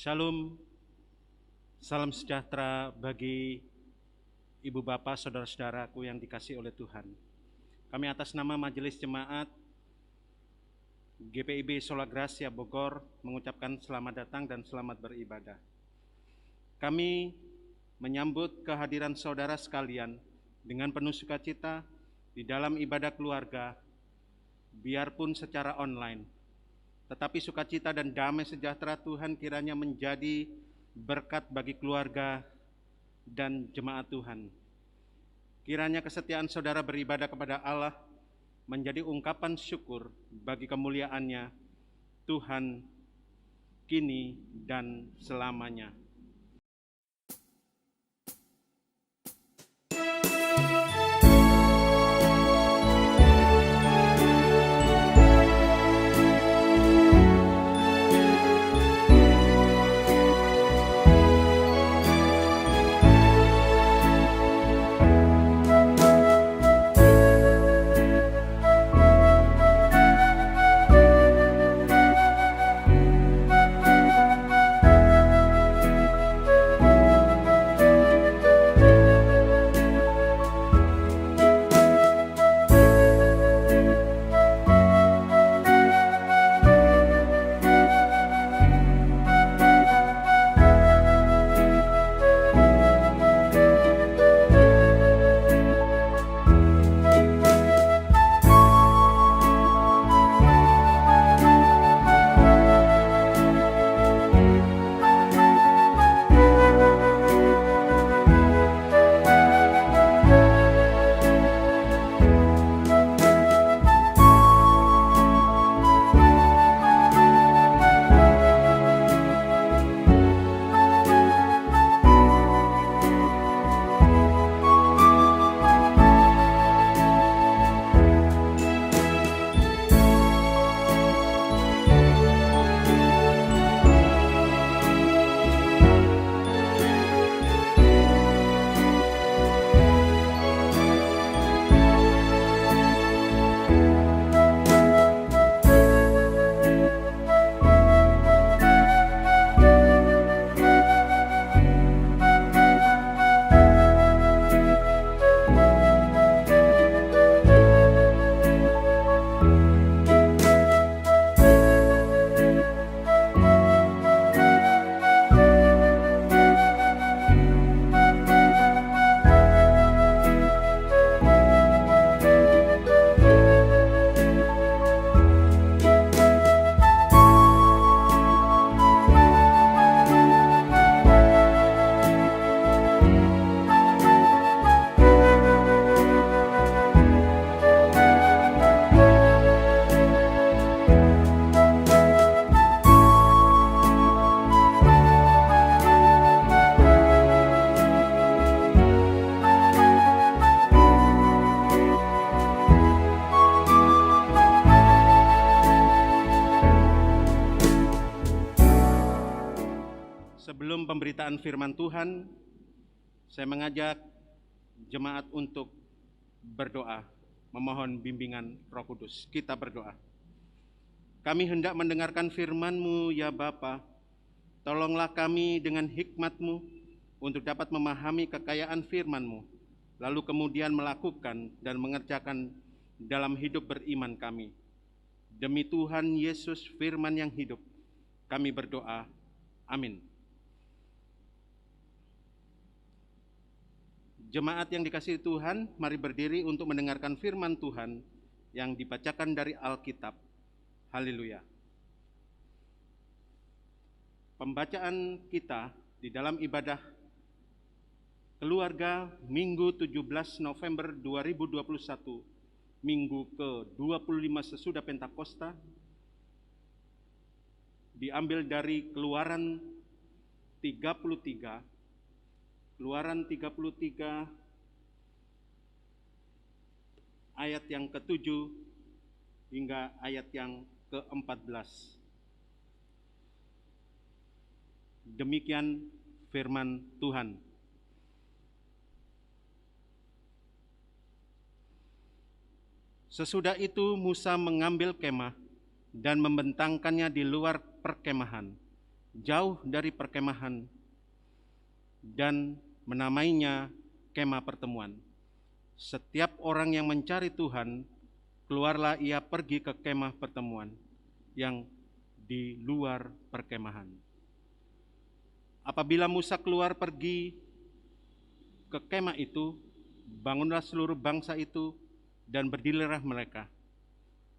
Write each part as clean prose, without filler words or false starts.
Shalom, salam sejahtera bagi Ibu Bapak, Saudara-saudaraku yang dikasihi oleh Tuhan. Kami atas nama Majelis Jemaat GPIB Sola Gracia Bogor mengucapkan selamat datang dan selamat beribadah. Kami menyambut kehadiran saudara sekalian dengan penuh sukacita di dalam ibadah keluarga, biarpun secara online. Tetapi sukacita dan damai sejahtera Tuhan kiranya menjadi berkat bagi keluarga dan jemaat Tuhan. Kiranya kesetiaan saudara beribadah kepada Allah menjadi ungkapan syukur bagi kemuliaan-Nya Tuhan kini dan selamanya. Sebelum pemberitaan firman Tuhan, saya mengajak jemaat untuk berdoa, memohon bimbingan Roh Kudus. Kita berdoa. Kami hendak mendengarkan firman-Mu ya Bapa. Tolonglah kami dengan hikmat-Mu untuk dapat memahami kekayaan firman-Mu, lalu kemudian melakukan dan mengerjakan dalam hidup beriman kami. Demi Tuhan Yesus firman yang hidup, kami berdoa. Amin. Jemaat yang dikasihi Tuhan, mari berdiri untuk mendengarkan firman Tuhan yang dibacakan dari Alkitab. Haleluya. Pembacaan kita di dalam ibadah keluarga Minggu 17 November 2021, Minggu ke-25 sesudah Pentakosta, diambil dari Keluaran 33 ayat yang ke-7 hingga ayat yang ke-14. Demikian firman Tuhan. Sesudah itu Musa mengambil kemah dan membentangkannya di luar perkemahan, jauh dari perkemahan dan menamainya kemah pertemuan. Setiap orang yang mencari Tuhan, keluarlah ia pergi ke kemah pertemuan yang di luar perkemahan. Apabila Musa keluar pergi ke kemah itu, bangunlah seluruh bangsa itu dan berdirilah mereka,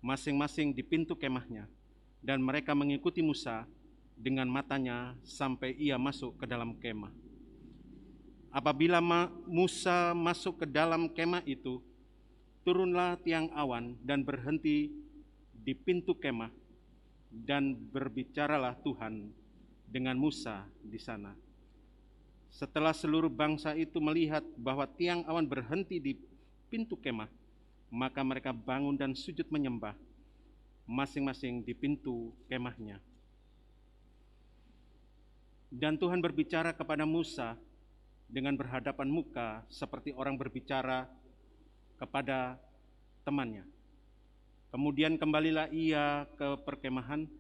masing-masing di pintu kemahnya, dan mereka mengikuti Musa dengan matanya sampai ia masuk ke dalam kemah. Apabila Musa masuk ke dalam kemah itu, turunlah tiang awan dan berhenti di pintu kemah, dan berbicaralah Tuhan dengan Musa di sana. Setelah seluruh bangsa itu melihat bahwa tiang awan berhenti di pintu kemah, maka mereka bangun dan sujud menyembah, masing-masing di pintu kemahnya. Dan Tuhan berbicara kepada Musa dengan berhadapan muka seperti orang berbicara kepada temannya. Kemudian kembalilah ia ke perkemahan,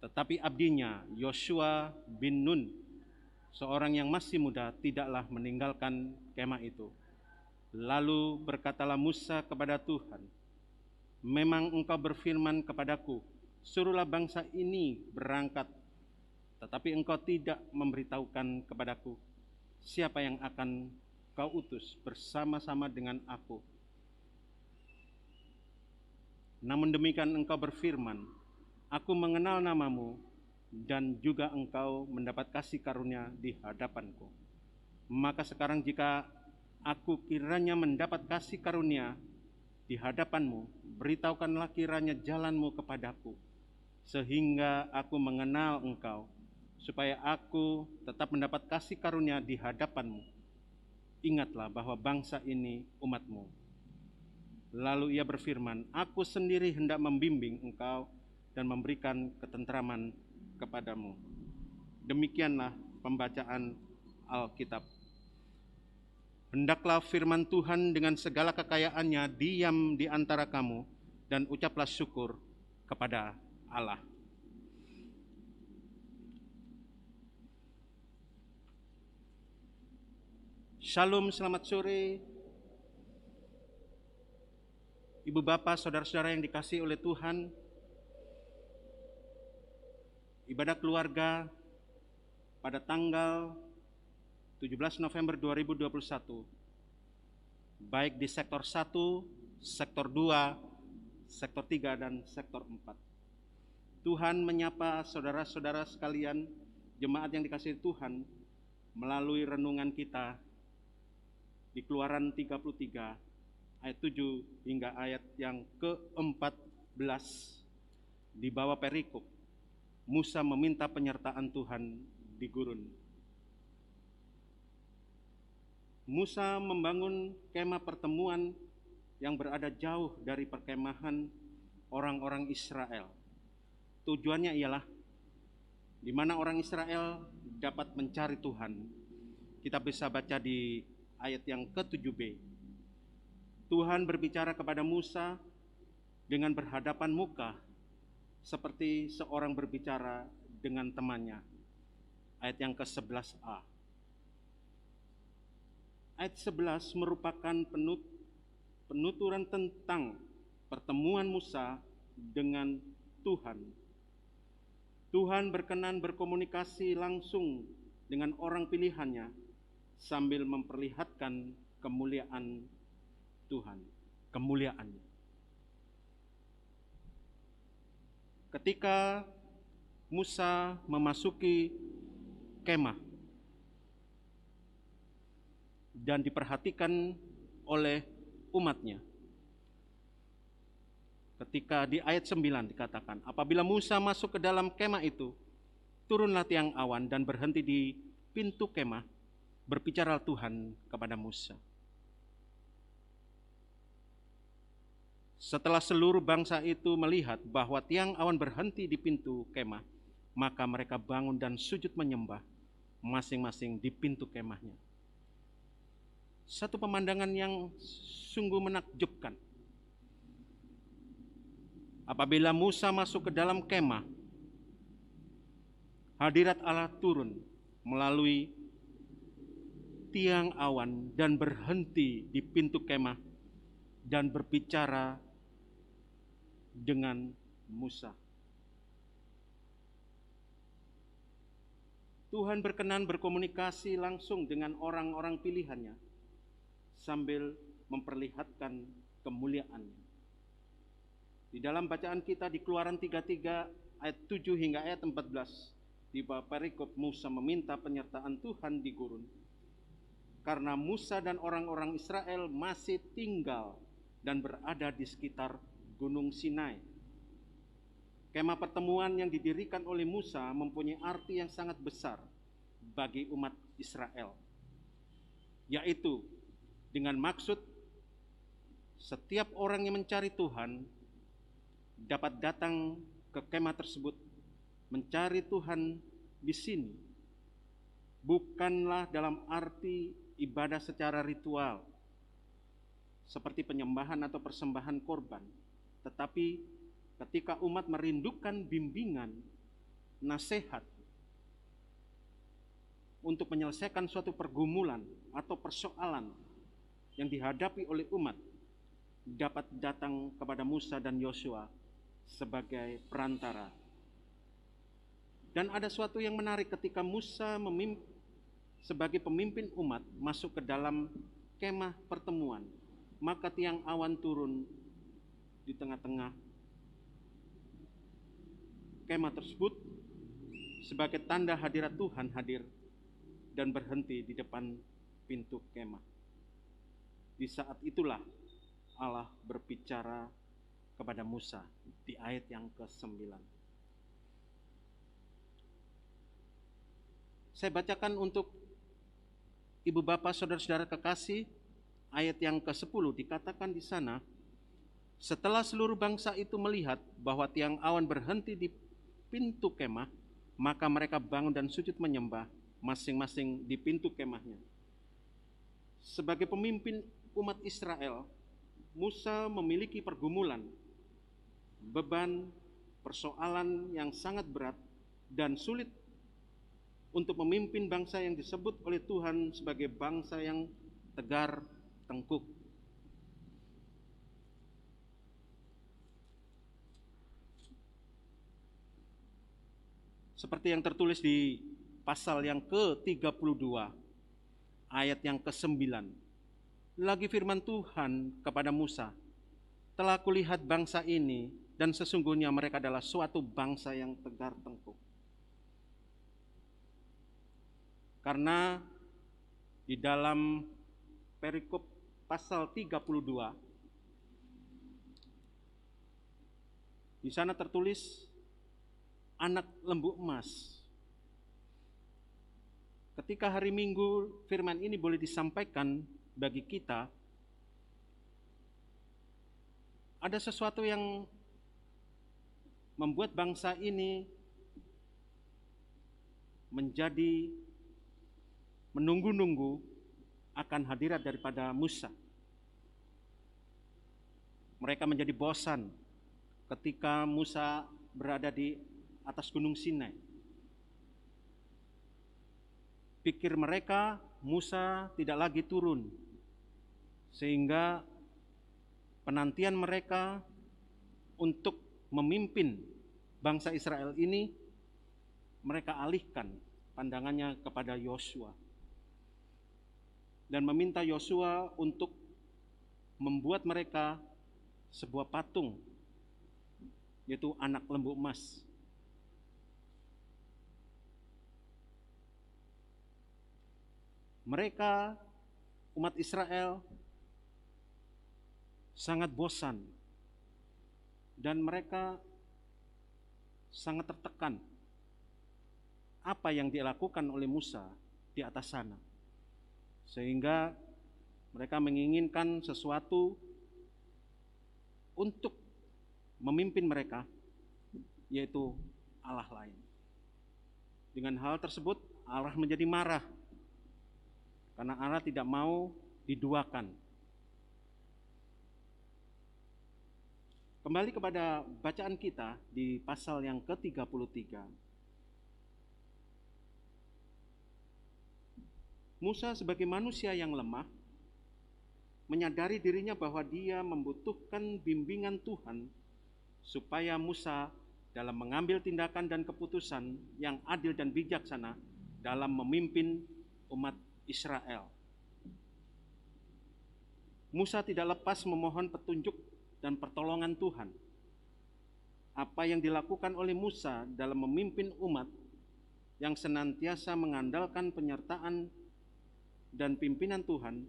tetapi abdinya Yosua bin Nun, seorang yang masih muda, tidaklah meninggalkan kemah itu. Lalu berkatalah Musa kepada Tuhan, memang engkau berfirman kepadaku, suruhlah bangsa ini berangkat, tetapi engkau tidak memberitahukan kepadaku siapa yang akan kau utus bersama-sama dengan aku. Namun demikian engkau berfirman, aku mengenal namamu, dan juga engkau mendapat kasih karunia di hadapanku. Maka sekarang jika aku kiranya mendapat kasih karunia di hadapanmu, beritahukanlah kiranya jalanmu kepadaku, sehingga aku mengenal engkau, supaya aku tetap mendapat kasih karunia di hadapanmu. Ingatlah bahwa bangsa ini umatmu. Lalu ia berfirman, aku sendiri hendak membimbing engkau dan memberikan ketentraman kepadamu. Demikianlah pembacaan Alkitab. Hendaklah firman Tuhan dengan segala kekayaannya diam di antara kamu, dan ucaplah syukur kepada Allah. Shalom, selamat sore. Ibu bapak, saudara-saudara yang dikasihi oleh Tuhan, ibadah keluarga pada tanggal 17 November 2021, baik di sektor 1, sektor 2, sektor 3, dan sektor 4. Tuhan menyapa saudara-saudara sekalian, jemaat yang dikasihi Tuhan, melalui renungan kita di Keluaran 33 ayat 7 hingga ayat yang ke-14 di bawah perikop Musa meminta penyertaan Tuhan di gurun. Musa membangun kemah pertemuan yang berada jauh dari perkemahan orang-orang Israel. Tujuannya ialah di mana orang Israel dapat mencari Tuhan. Kita bisa baca di ayat yang ke-7b. Tuhan berbicara kepada Musa dengan berhadapan muka, seperti seorang berbicara dengan temannya. Ayat yang ke-11a. Ayat 11 merupakan penuturan tentang pertemuan Musa dengan Tuhan. Tuhan berkenan berkomunikasi langsung dengan orang pilihannya sambil memperlihatkan kemuliaan Tuhan, kemuliaannya. Ketika Musa memasuki kemah dan diperhatikan oleh umatnya, ketika di ayat 9 dikatakan, apabila Musa masuk ke dalam kemah itu, turunlah tiang awan dan berhenti di pintu kemah, berbicara Tuhan kepada Musa. Setelah seluruh bangsa itu melihat bahwa tiang awan berhenti di pintu kemah, maka mereka bangun dan sujud menyembah, masing-masing di pintu kemahnya. Satu pemandangan yang sungguh menakjubkan. Apabila Musa masuk ke dalam kemah, hadirat Allah turun melalui tiang awan dan berhenti di pintu kemah dan berbicara dengan Musa. Tuhan berkenan berkomunikasi langsung dengan orang-orang pilihannya sambil memperlihatkan kemuliaannya. Di dalam bacaan kita di Keluaran 33 ayat 7 hingga ayat 14, di bawah perikop Musa meminta penyertaan Tuhan di gurun. Karena Musa dan orang-orang Israel masih tinggal dan berada di sekitar Gunung Sinai. Kemah pertemuan yang didirikan oleh Musa mempunyai arti yang sangat besar bagi umat Israel, yaitu dengan maksud setiap orang yang mencari Tuhan dapat datang ke kemah tersebut, mencari Tuhan di sini. Bukanlah dalam arti ibadah secara ritual, seperti penyembahan atau persembahan korban, tetapi ketika umat merindukan bimbingan, nasihat untuk menyelesaikan suatu pergumulan atau persoalan yang dihadapi oleh umat, dapat datang kepada Musa dan Yosua sebagai perantara. Dan ada suatu yang menarik ketika Musa sebagai pemimpin umat masuk ke dalam kemah pertemuan, maka tiang awan turun di tengah-tengah kemah tersebut sebagai tanda hadirat Tuhan hadir dan berhenti di depan pintu kemah. Di saat itulah Allah berbicara kepada Musa di ayat yang ke-9. Saya bacakan untuk Ibu Bapak, Saudara-saudara kekasih, ayat yang ke-10 dikatakan di sana, setelah seluruh bangsa itu melihat bahwa tiang awan berhenti di pintu kemah, maka mereka bangun dan sujud menyembah masing-masing di pintu kemahnya. Sebagai pemimpin umat Israel, Musa memiliki pergumulan, beban, persoalan yang sangat berat dan sulit untuk memimpin bangsa yang disebut oleh Tuhan sebagai bangsa yang tegar tengkuk. Seperti yang tertulis di pasal yang ke-32, ayat yang ke-9. Lagi firman Tuhan kepada Musa, telah kulihat bangsa ini dan sesungguhnya mereka adalah suatu bangsa yang tegar tengkuk. Karena di dalam perikop pasal 32, di sana tertulis anak lembu emas. Ketika hari Minggu firman ini boleh disampaikan bagi kita, ada sesuatu yang membuat bangsa ini menjadi menunggu-nunggu akan hadirat daripada Musa. Mereka menjadi bosan ketika Musa berada di atas Gunung Sinai. Pikir mereka Musa tidak lagi turun, sehingga penantian mereka untuk memimpin bangsa Israel ini mereka alihkan pandangannya kepada Yosua dan meminta Yosua untuk membuat mereka sebuah patung, yaitu anak lembu emas. Mereka, umat Israel, sangat bosan dan mereka sangat tertekan apa yang dilakukan oleh Musa di atas sana. Sehingga mereka menginginkan sesuatu untuk memimpin mereka, yaitu Allah lain. Dengan hal tersebut Allah menjadi marah, karena Allah tidak mau diduakan. Kembali kepada bacaan kita di pasal yang ke-33. Musa sebagai manusia yang lemah, menyadari dirinya bahwa dia membutuhkan bimbingan Tuhan supaya Musa dalam mengambil tindakan dan keputusan yang adil dan bijaksana dalam memimpin umat Israel. Musa tidak lepas memohon petunjuk dan pertolongan Tuhan. Apa yang dilakukan oleh Musa dalam memimpin umat yang senantiasa mengandalkan penyertaan dan pimpinan Tuhan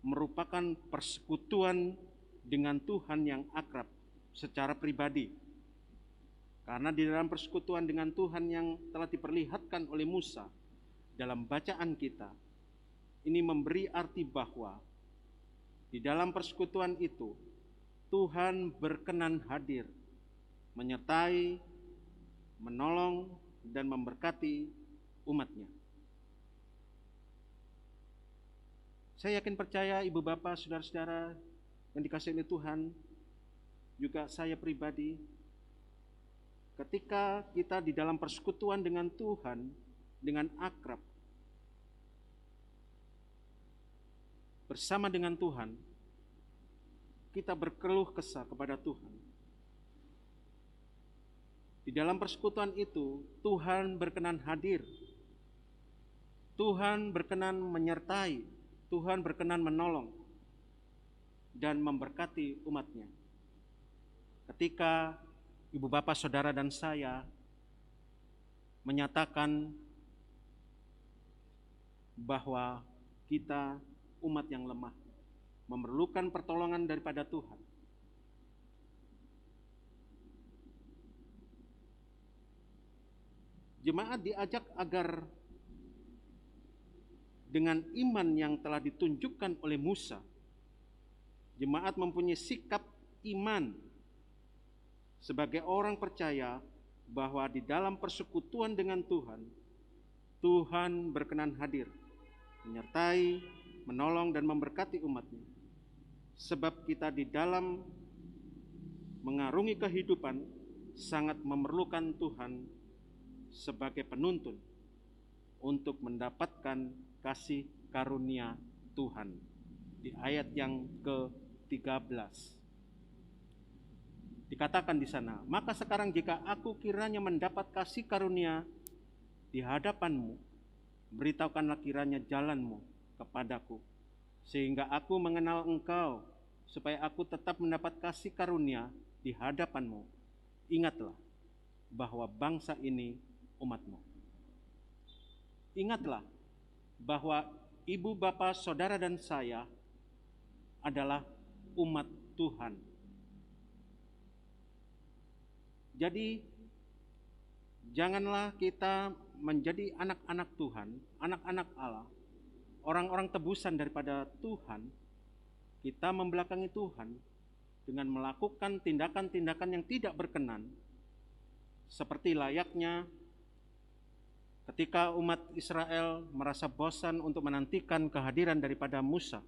merupakan persekutuan dengan Tuhan yang akrab secara pribadi. Karena di dalam persekutuan dengan Tuhan yang telah diperlihatkan oleh Musa dalam bacaan kita, ini memberi arti bahwa di dalam persekutuan itu Tuhan berkenan hadir, menyertai, menolong, dan memberkati umatnya. Saya yakin percaya ibu bapak, saudara-saudara yang dikasihi oleh Tuhan, juga saya pribadi, ketika kita di dalam persekutuan dengan Tuhan, dengan akrab, bersama dengan Tuhan, kita berkeluh kesah kepada Tuhan. Di dalam persekutuan itu, Tuhan berkenan hadir. Tuhan berkenan menyertai, Tuhan berkenan menolong dan memberkati umatnya. Ketika ibu bapak, saudara, dan saya menyatakan bahwa kita umat yang lemah, memerlukan pertolongan daripada Tuhan. Jemaat diajak agar dengan iman yang telah ditunjukkan oleh Musa, jemaat mempunyai sikap iman sebagai orang percaya bahwa di dalam persekutuan dengan Tuhan, Tuhan berkenan hadir, menyertai, menolong, dan memberkati umatnya. Sebab kita di dalam mengarungi kehidupan sangat memerlukan Tuhan sebagai penuntun untuk mendapatkan kasih karunia Tuhan. Di ayat yang ke-13 dikatakan di sana, maka sekarang jika aku kiranya mendapat kasih karunia di hadapanmu, beritahukanlah kiranya jalanmu kepadaku, sehingga aku mengenal engkau, supaya aku tetap mendapat kasih karunia di hadapanmu. Ingatlah bahwa bangsa ini umatmu. Ingatlah bahwa ibu, bapak, saudara, dan saya adalah umat Tuhan. Jadi, janganlah kita menjadi anak-anak Tuhan, anak-anak Allah, orang-orang tebusan daripada Tuhan, kita membelakangi Tuhan dengan melakukan tindakan-tindakan yang tidak berkenan, seperti layaknya ketika umat Israel merasa bosan untuk menantikan kehadiran daripada Musa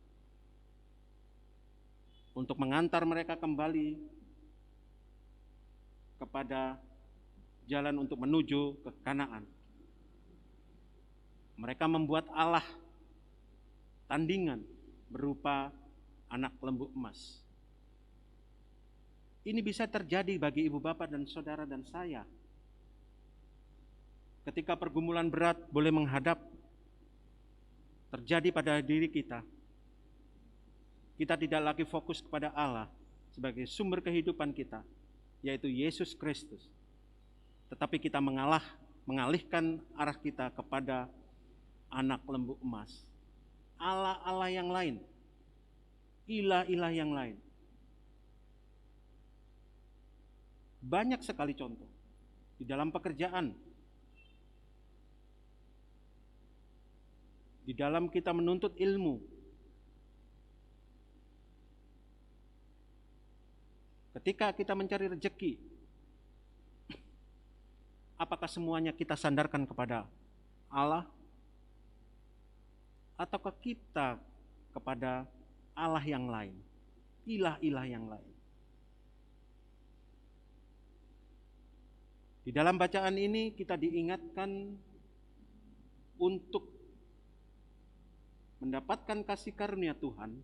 untuk mengantar mereka kembali kepada jalan untuk menuju ke Kanaan. Mereka membuat Allah tandingan berupa anak lembu emas. Ini bisa terjadi bagi ibu bapak dan saudara dan saya. Ketika pergumulan berat boleh menghadap terjadi pada diri kita, kita tidak lagi fokus kepada Allah sebagai sumber kehidupan kita, yaitu Yesus Kristus. Tetapi kita mengalihkan arah kita kepada anak lembu emas, Allah-Allah yang lain, ilah-ilah yang lain. Banyak sekali contoh di dalam pekerjaan, di dalam kita menuntut ilmu, ketika kita mencari rezeki, apakah semuanya kita sandarkan kepada Allah, ataukah kita kepada Allah yang lain, ilah-ilah yang lain? Di dalam bacaan ini kita diingatkan untuk mendapatkan kasih karunia Tuhan,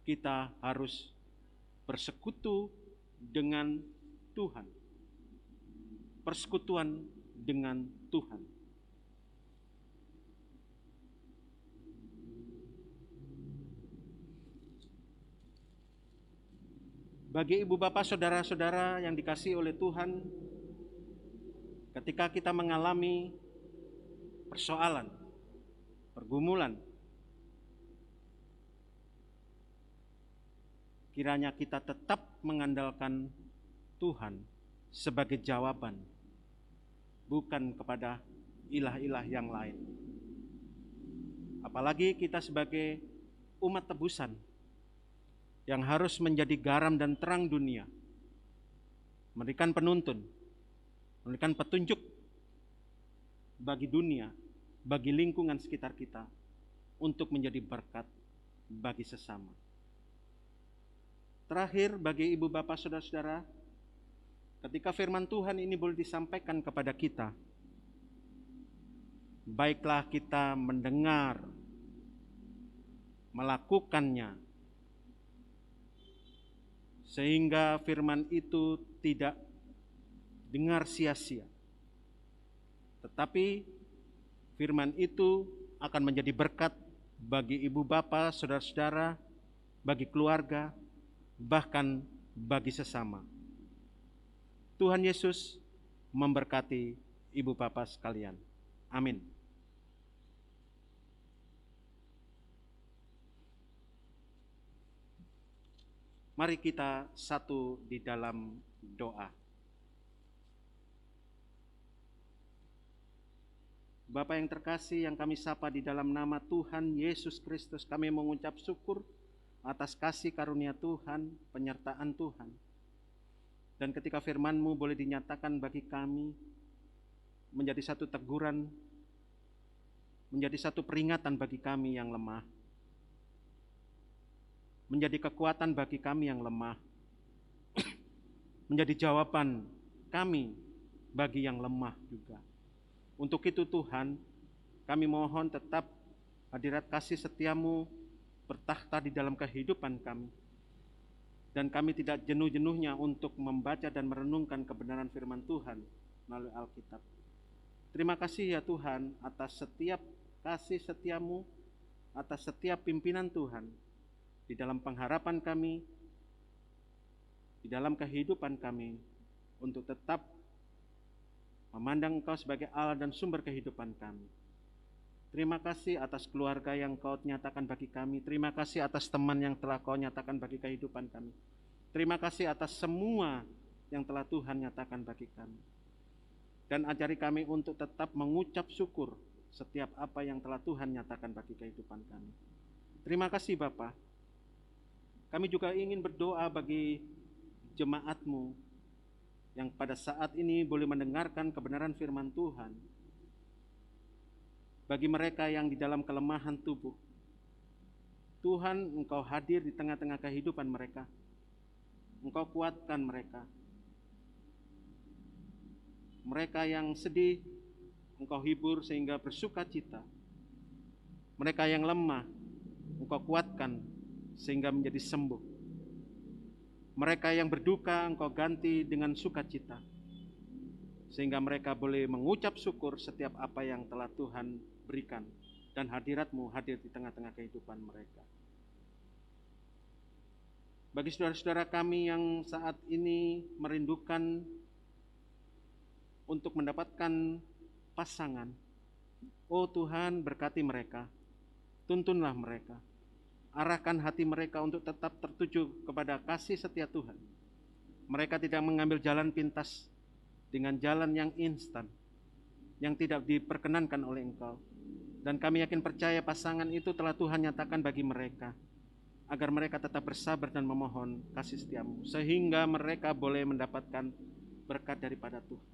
kita harus bersekutu dengan Tuhan. Persekutuan dengan Tuhan. Bagi ibu bapak, saudara-saudara yang dikasihi oleh Tuhan, ketika kita mengalami persoalan, pergumulan, kiranya kita tetap mengandalkan Tuhan sebagai jawaban, bukan kepada ilah-ilah yang lain. Apalagi kita sebagai umat tebusan yang harus menjadi garam dan terang dunia, memberikan penuntun, memberikan petunjuk bagi dunia, bagi lingkungan sekitar kita, untuk menjadi berkat bagi sesama. Terakhir, bagi ibu bapak saudara-saudara, ketika firman Tuhan ini boleh disampaikan kepada kita, baiklah kita mendengar, melakukannya, sehingga firman itu tidak dengar sia-sia, tetapi firman itu akan menjadi berkat bagi ibu bapa, saudara-saudara, bagi keluarga, bahkan bagi sesama. Tuhan Yesus memberkati ibu bapa sekalian. Amin. Mari kita satu di dalam doa. Bapa yang terkasih, yang kami sapa di dalam nama Tuhan Yesus Kristus, kami mengucap syukur atas kasih karunia Tuhan, penyertaan Tuhan. Dan ketika firman-Mu boleh dinyatakan bagi kami, menjadi satu teguran, menjadi satu peringatan bagi kami yang lemah, menjadi kekuatan bagi kami yang lemah, menjadi jawaban kami bagi yang lemah juga. Untuk itu Tuhan, kami mohon tetap hadirat kasih setia-Mu bertakhta di dalam kehidupan kami. Dan kami tidak jenuh-jenuhnya untuk membaca dan merenungkan kebenaran firman Tuhan melalui Alkitab. Terima kasih ya Tuhan atas setiap kasih setia-Mu, atas setiap pimpinan Tuhan di dalam pengharapan kami, di dalam kehidupan kami, untuk tetap memandang Engkau sebagai Allah dan sumber kehidupan kami. Terima kasih atas keluarga yang Kau nyatakan bagi kami. Terima kasih atas teman yang telah Kau nyatakan bagi kehidupan kami. Terima kasih atas semua yang telah Tuhan nyatakan bagi kami. Dan ajari kami untuk tetap mengucap syukur setiap apa yang telah Tuhan nyatakan bagi kehidupan kami. Terima kasih Bapa. Kami juga ingin berdoa bagi jemaat-Mu yang pada saat ini boleh mendengarkan kebenaran firman Tuhan. Bagi mereka yang di dalam kelemahan tubuh, Tuhan, Engkau hadir di tengah-tengah kehidupan mereka. Engkau kuatkan mereka. Mereka yang sedih, Engkau hibur sehingga bersuka cita. Mereka yang lemah, Engkau kuatkan sehingga menjadi sembuh. Mereka yang berduka, Engkau ganti dengan sukacita, sehingga mereka boleh mengucap syukur setiap apa yang telah Tuhan berikan, dan hadirat-Mu hadir di tengah-tengah kehidupan mereka. Bagi saudara-saudara kami yang saat ini merindukan untuk mendapatkan pasangan, oh Tuhan, berkati mereka, tuntunlah mereka, arahkan hati mereka untuk tetap tertuju kepada kasih setia Tuhan. Mereka tidak mengambil jalan pintas dengan jalan yang instan, yang tidak diperkenankan oleh Engkau. Dan kami yakin percaya pasangan itu telah Tuhan nyatakan bagi mereka, agar mereka tetap bersabar dan memohon kasih setia-Mu, sehingga mereka boleh mendapatkan berkat daripada Tuhan.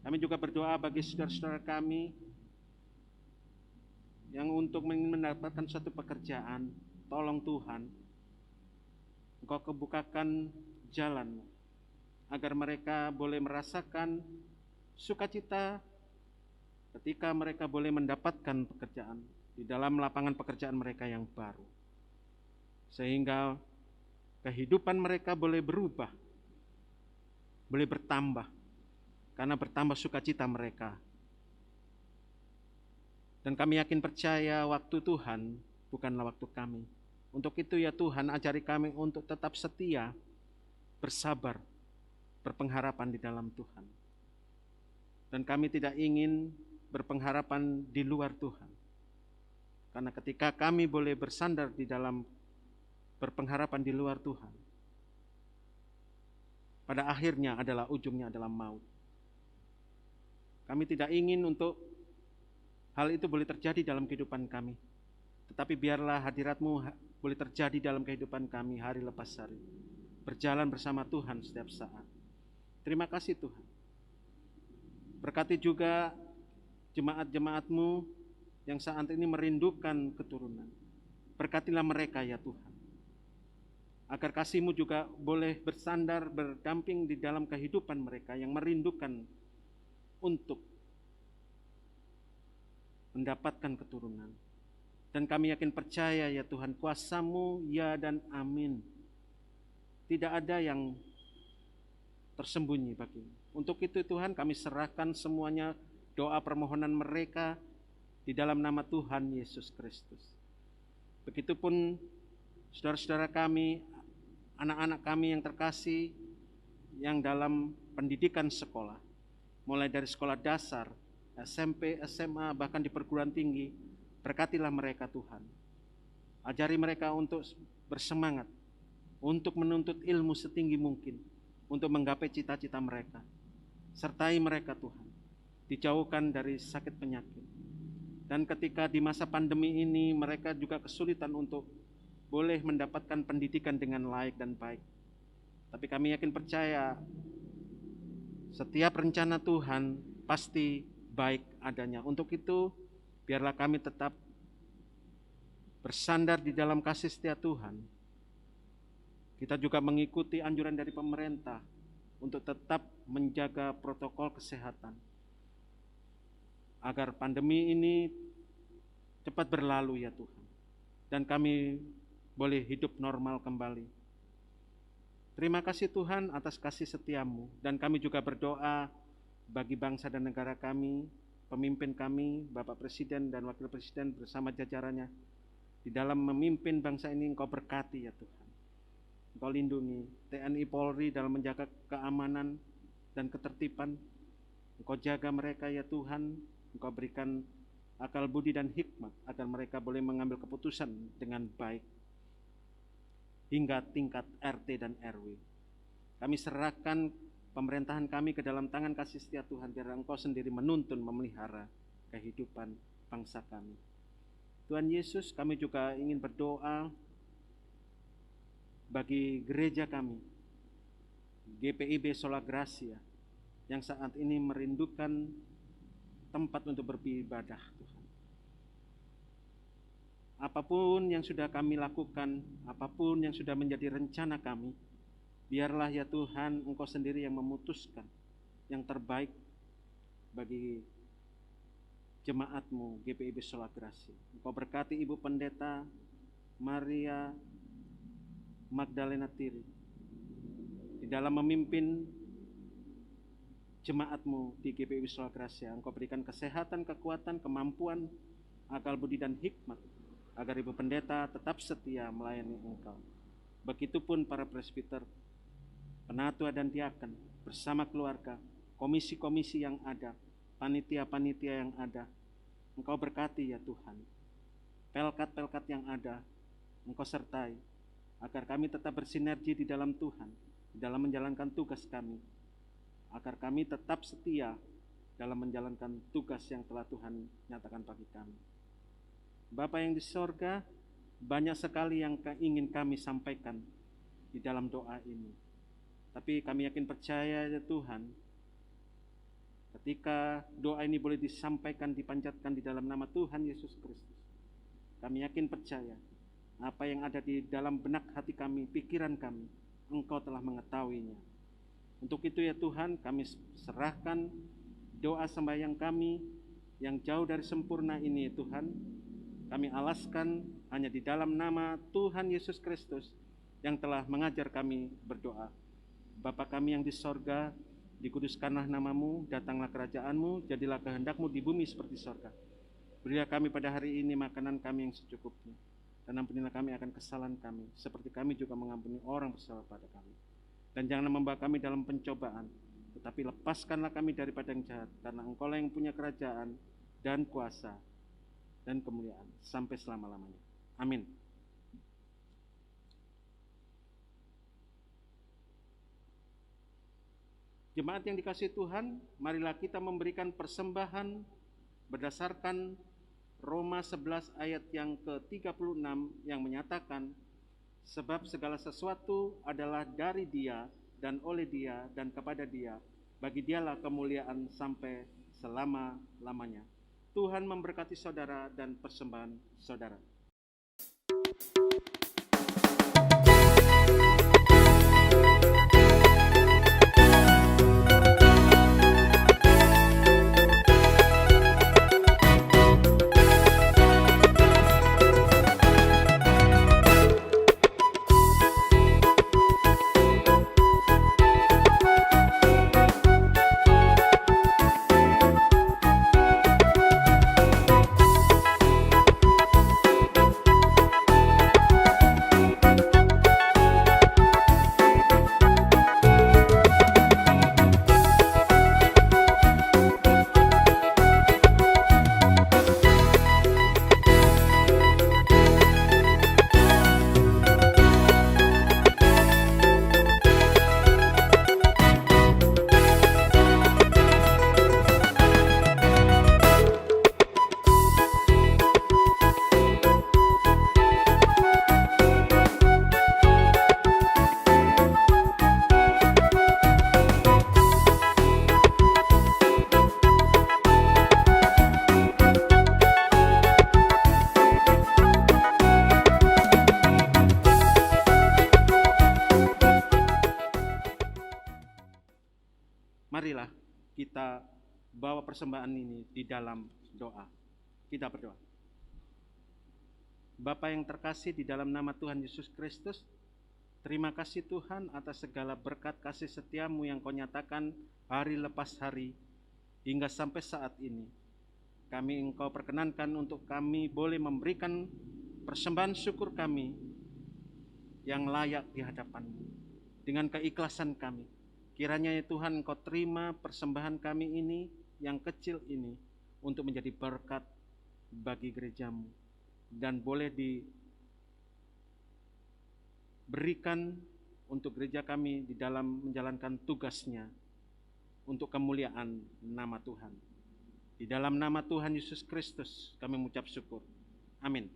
Kami juga berdoa bagi saudara-saudara kami yang untuk mendapatkan suatu pekerjaan. Tolong Tuhan, Engkau kebukakan jalan agar mereka boleh merasakan sukacita ketika mereka boleh mendapatkan pekerjaan. di dalam lapangan pekerjaan mereka yang baru. Sehingga kehidupan mereka boleh berubah, boleh bertambah, karena bertambah sukacita mereka. Dan kami yakin percaya waktu Tuhan bukanlah waktu kami. Untuk itu ya Tuhan, ajari kami untuk tetap setia, bersabar, berpengharapan di dalam Tuhan. Dan kami tidak ingin berpengharapan di luar Tuhan. Karena ketika kami boleh bersandar di dalam berpengharapan di luar Tuhan, pada akhirnya adalah ujungnya adalah maut. Kami tidak ingin untuk hal itu boleh terjadi dalam kehidupan kami. Tetapi biarlah hadirat-Mu boleh terjadi dalam kehidupan kami hari lepas hari. Berjalan bersama Tuhan setiap saat. Terima kasih Tuhan. Berkati juga jemaat-jemaat-Mu yang saat ini merindukan keturunan. Berkatilah mereka ya Tuhan. Agar kasih-Mu juga boleh bersandar, berdamping di dalam kehidupan mereka yang merindukan untuk mendapatkan keturunan. Dan kami yakin percaya ya Tuhan, kuasa-Mu ya dan amin. Tidak ada yang tersembunyi bagimu. Untuk itu Tuhan, kami serahkan semuanya doa permohonan mereka di dalam nama Tuhan Yesus Kristus. Begitupun saudara-saudara kami, anak-anak kami yang terkasih, yang dalam pendidikan sekolah, mulai dari sekolah dasar, SMP, SMA, bahkan di perguruan tinggi, berkatilah mereka Tuhan. Ajari mereka untuk bersemangat, untuk menuntut ilmu setinggi mungkin, untuk menggapai cita-cita mereka. Sertai mereka Tuhan, dijauhkan dari sakit penyakit. Dan ketika di masa pandemi ini mereka juga kesulitan untuk boleh mendapatkan pendidikan dengan layak dan baik. Tapi kami yakin percaya setiap rencana Tuhan pasti baik adanya. Untuk itu biarlah kami tetap bersandar di dalam kasih setia Tuhan. Kita juga mengikuti anjuran dari pemerintah untuk tetap menjaga protokol kesehatan agar pandemi ini cepat berlalu ya Tuhan, dan kami boleh hidup normal kembali. Terima kasih Tuhan atas kasih setia-Mu, dan kami juga berdoa bagi bangsa dan negara kami, pemimpin kami, Bapak Presiden dan Wakil Presiden bersama jajarannya. Di dalam memimpin bangsa ini Engkau berkati ya Tuhan. Engkau lindungi TNI Polri dalam menjaga keamanan dan ketertiban. Engkau jaga mereka ya Tuhan. Engkau berikan akal budi dan hikmat agar mereka boleh mengambil keputusan dengan baik hingga tingkat RT dan RW. Kami serahkan pemerintahan kami ke dalam tangan kasih setia Tuhan, biar Engkau sendiri menuntun, memelihara kehidupan bangsa kami. Tuhan Yesus, kami juga ingin berdoa bagi gereja kami, GPIB Sola Gracia, yang saat ini merindukan tempat untuk beribadah Tuhan. Apapun yang sudah kami lakukan, apapun yang sudah menjadi rencana kami, biarlah ya Tuhan Engkau sendiri yang memutuskan yang terbaik bagi jemaat-Mu GPIB Sola Gracia. Engkau berkati Ibu Pendeta Maria Magdalena Tiri di dalam memimpin jemaat-Mu di GPIB Sola Gracia. Engkau berikan kesehatan, kekuatan, kemampuan, akal budi dan hikmat agar Ibu Pendeta tetap setia melayani Engkau. Begitupun para presbiter, penatua dan diaken bersama keluarga, komisi-komisi yang ada, panitia-panitia yang ada. Engkau berkati ya Tuhan. Pelkat-pelkat yang ada, Engkau sertai agar kami tetap bersinergi di dalam Tuhan, di dalam menjalankan tugas kami, agar kami tetap setia dalam menjalankan tugas yang telah Tuhan nyatakan bagi kami. Bapa yang di sorga, banyak sekali yang ingin kami sampaikan di dalam doa ini. Tapi kami yakin percaya ya Tuhan, ketika doa ini boleh disampaikan, dipanjatkan di dalam nama Tuhan Yesus Kristus, kami yakin percaya apa yang ada di dalam benak hati kami, pikiran kami, Engkau telah mengetahuinya. Untuk itu ya Tuhan, kami serahkan doa sembahyang kami yang jauh dari sempurna ini ya Tuhan, kami alaskan hanya di dalam nama Tuhan Yesus Kristus yang telah mengajar kami berdoa. Bapa kami yang di sorga, dikuduskanlah namamu, datanglah kerajaanmu, jadilah kehendakmu di bumi seperti sorga. Berilah kami pada hari ini makanan kami yang secukupnya, dan ampunilah kami akan kesalahan kami, seperti kami juga mengampuni orang bersalah pada kami. Dan janganlah membawa kami dalam pencobaan, tetapi lepaskanlah kami daripada yang jahat, karena Engkau-lah yang punya kerajaan dan kuasa dan kemuliaan sampai selama-lamanya. Amin. Jemaat yang dikasihi Tuhan, marilah kita memberikan persembahan berdasarkan Roma 11 ayat yang ke-36 yang menyatakan, sebab segala sesuatu adalah dari Dia dan oleh Dia dan kepada Dia, bagi Dialah kemuliaan sampai selama-lamanya. Tuhan memberkati saudara dan persembahan saudara. Marilah kita bawa persembahan ini di dalam doa. Kita berdoa. Bapa yang terkasih, di dalam nama Tuhan Yesus Kristus, terima kasih Tuhan atas segala berkat kasih setiamu yang Kau nyatakan hari lepas hari hingga sampai saat ini. Kami Engkau perkenankan untuk kami boleh memberikan persembahan syukur kami yang layak di hadapan-Mu dengan keikhlasan kami. Kiranya ya Tuhan, Engkau terima persembahan kami ini yang kecil ini untuk menjadi berkat bagi gereja-Mu, dan boleh diberikan untuk gereja kami di dalam menjalankan tugasnya untuk kemuliaan nama Tuhan. Di dalam nama Tuhan Yesus Kristus kami mengucap syukur. Amin.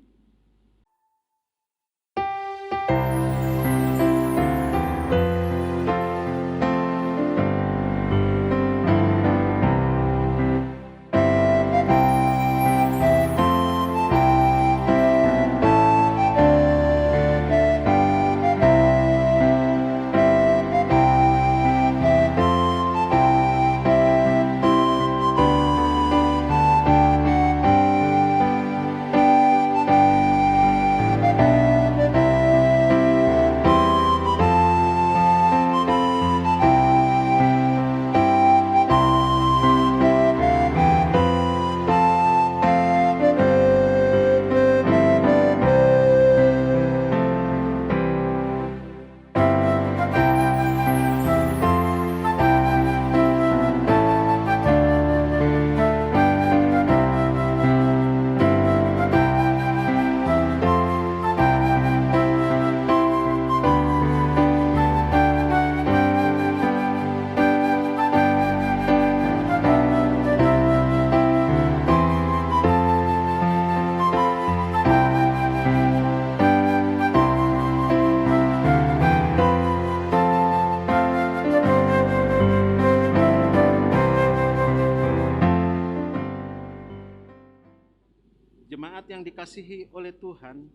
Jemaat yang dikasihi oleh Tuhan,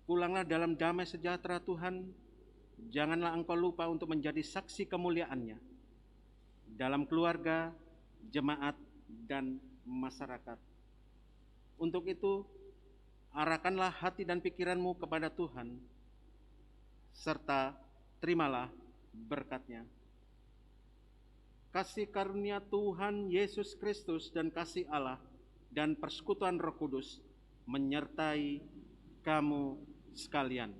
pulanglah dalam damai sejahtera Tuhan. Janganlah engkau lupa untuk menjadi saksi kemuliaan-Nya dalam keluarga, jemaat, dan masyarakat. Untuk itu, arahkanlah hati dan pikiranmu kepada Tuhan, serta terimalah berkat-Nya. Kasih karunia Tuhan Yesus Kristus dan kasih Allah dan persekutuan Roh Kudus menyertai kamu sekalian.